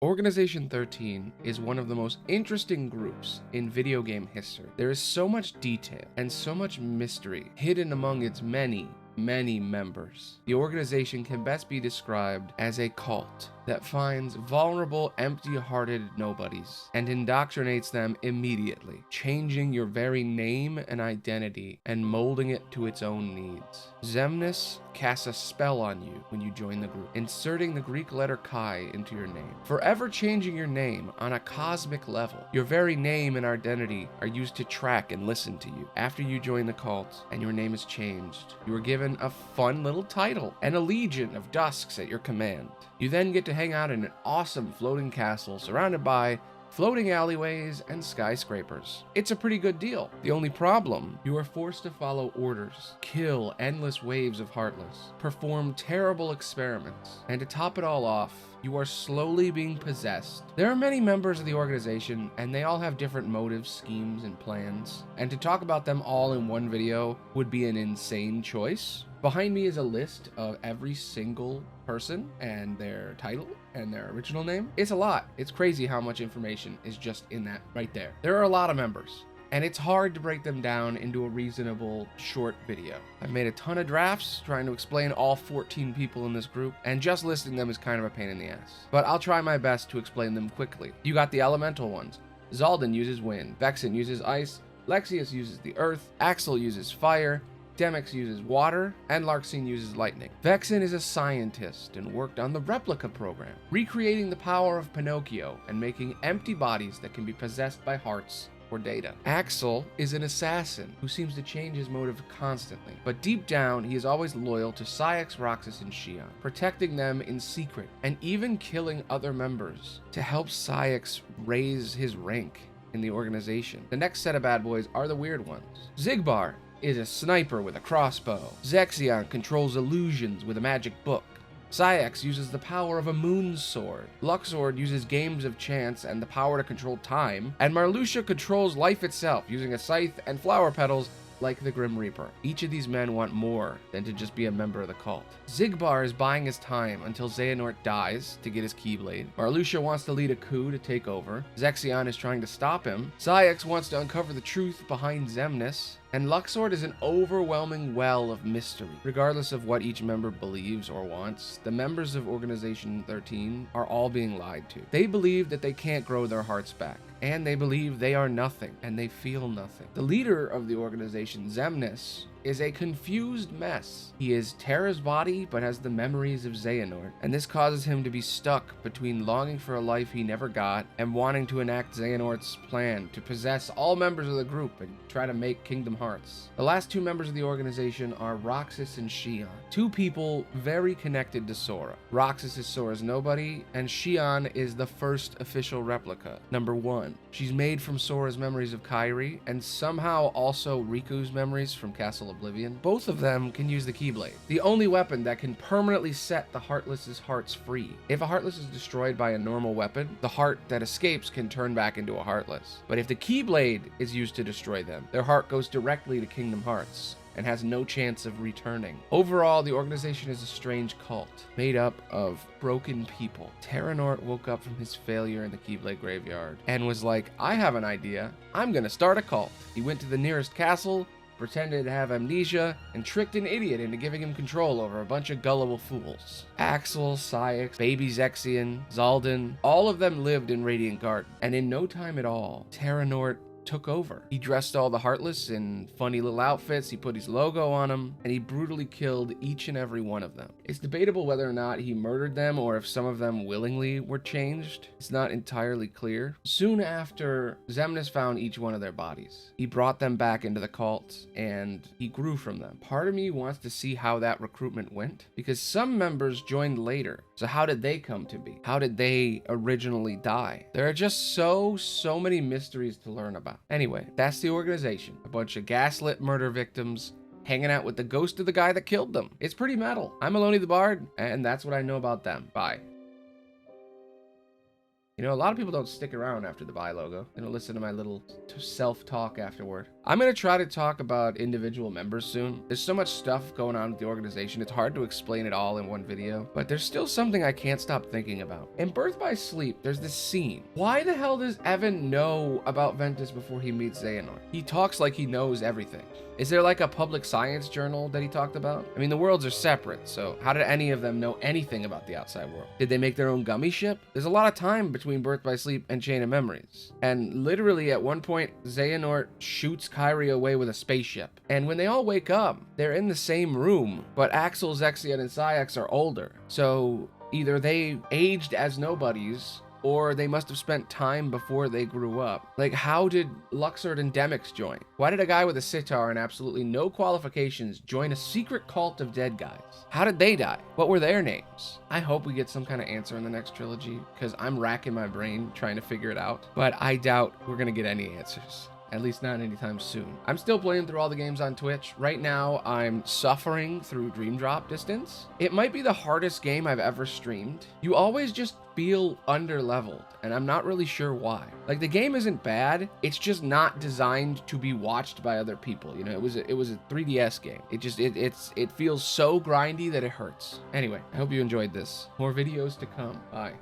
Organization 13 is one of the most interesting groups in video game history. There is so much detail and so much mystery hidden among its many members. The organization can best be described as a cult that finds vulnerable, empty-hearted nobodies and indoctrinates them immediately, changing your very name and identity and molding it to its own needs. Xemnas casts a spell on you when you join the group, inserting the Greek letter Chi into your name, forever changing your name on a cosmic level. Your very name and identity are used to track and listen to you. After you join the cult and your name is changed, you are given a fun little title and a legion of Dusks at your command. You then get to hang out in an awesome floating castle surrounded by floating alleyways and skyscrapers. It's a pretty good deal. The only problem, you are forced to follow orders, kill endless waves of Heartless, perform terrible experiments, and to top it all off, you are slowly being possessed. There are many members of the organization, and they all have different motives, schemes, and plans, and to talk about them all in one video would be an insane choice. Behind me is a list of every single person and their title and their original name. It's a lot. It's crazy how much information is just in that right there. There are a lot of members, and it's hard to break them down into a reasonable short video. I've made a ton of drafts trying to explain all 14 people in this group, and just listing them is kind of a pain in the ass. But I'll try my best to explain them quickly. You got the elemental ones. Xaldin uses wind, Vexen uses ice, Lexaeus uses the earth, Axel uses fire, Demyx uses water, and Larxene uses lightning. Vexen is a scientist and worked on the Replica program, recreating the power of Pinocchio and making empty bodies that can be possessed by hearts or data. Axel is an assassin who seems to change his motive constantly, but deep down he is always loyal to Saïx, Roxas, and Xion, protecting them in secret and even killing other members to help Saïx raise his rank in the organization. The next set of bad boys are the weird ones. Xigbar is a sniper with a crossbow. Zexion controls illusions with a magic book. Saïx uses the power of a moon sword. Luxord uses games of chance and the power to control time. And Marluxia controls life itself using a scythe and flower petals like the Grim Reaper. Each of these men want more than to just be a member of the cult. Xigbar is buying his time until Xehanort dies to get his Keyblade. Marluxia wants to lead a coup to take over. Zexion is trying to stop him. Saïx wants to uncover the truth behind Xemnas. And Luxord is an overwhelming well of mystery. Regardless of what each member believes or wants, the members of Organization 13 are all being lied to. They believe that they can't grow their hearts back, and they believe they are nothing, and they feel nothing. The leader of the organization, Xemnas, is a confused mess. He is Terra's body, but has the memories of Xehanort, and this causes him to be stuck between longing for a life he never got and wanting to enact Xehanort's plan to possess all members of the group and try to make Kingdom Hearts. The last two members of the organization are Roxas and Xion, two people very connected to Sora. Roxas is Sora's nobody, and Xion is the first official replica, number 1. She's made from Sora's memories of Kairi, and somehow also Riku's memories from Castle Oblivion. Both of them can use the Keyblade, the only weapon that can permanently set the Heartless's hearts free. If a Heartless is destroyed by a normal weapon, the heart that escapes can turn back into a Heartless. But if the Keyblade is used to destroy them, their heart goes directly to Kingdom Hearts and has no chance of returning. Overall, the organization is a strange cult made up of broken people. Terranort woke up from his failure in the Keyblade graveyard and was like, I have an idea. I'm gonna start a cult. He went to the nearest castle, pretended to have amnesia, and tricked an idiot into giving him control over a bunch of gullible fools. Axel, Saïx, Baby Zexion, Xaldin, all of them lived in Radiant Garden, and in no time at all, Terranort took over. He dressed all the Heartless in funny little outfits, he put his logo on them, and he brutally killed each and every one of them. It's debatable whether or not he murdered them or if some of them willingly were changed. It's not entirely clear. Soon after, Xemnas found each one of their bodies. He brought them back into the cult, and he grew from them. Part of me wants to see how that recruitment went, because some members joined later. So how did they come to be? How did they originally die? There are just so many mysteries to learn about. Anyway, that's the organization. A bunch of gaslit murder victims hanging out with the ghost of the guy that killed them. It's pretty metal. I'm Maloney the Bard, and that's what I know about them. Bye. You know, a lot of people don't stick around after the buy logo. They don't listen to my little self-talk afterward. I'm going to try to talk about individual members soon. There's so much stuff going on with the organization, it's hard to explain it all in one video, but there's still something I can't stop thinking about. In Birth by Sleep, there's this scene. Why the hell does Evan know about Ventus before he meets Xehanort? He talks like he knows everything. Is there like a public science journal that he talked about? I mean, the worlds are separate, so how did any of them know anything about the outside world? Did they make their own gummy ship? There's a lot of time between Birth by Sleep and Chain of Memories. And literally at one point, Xehanort shoots Kyrie away with a spaceship. And when they all wake up, they're in the same room, but Axel, Zexion, and Saïx are older. So either they aged as nobodies, or they must have spent time before they grew up. Like, how did Luxord and Demyx join? Why did a guy with a sitar and absolutely no qualifications join a secret cult of dead guys? How did they die? What were their names? I hope we get some kind of answer in the next trilogy, because I'm racking my brain trying to figure it out. But I doubt we're gonna get any answers. At least not anytime soon. I'm still playing through all the games on Twitch. Right now, I'm suffering through Dream Drop Distance. It might be the hardest game I've ever streamed. You always just feel under-leveled, and I'm not really sure why. Like, the game isn't bad, it's just not designed to be watched by other people. You know, it was a 3DS game. It feels so grindy that it hurts. Anyway, I hope you enjoyed this. More videos to come. Bye.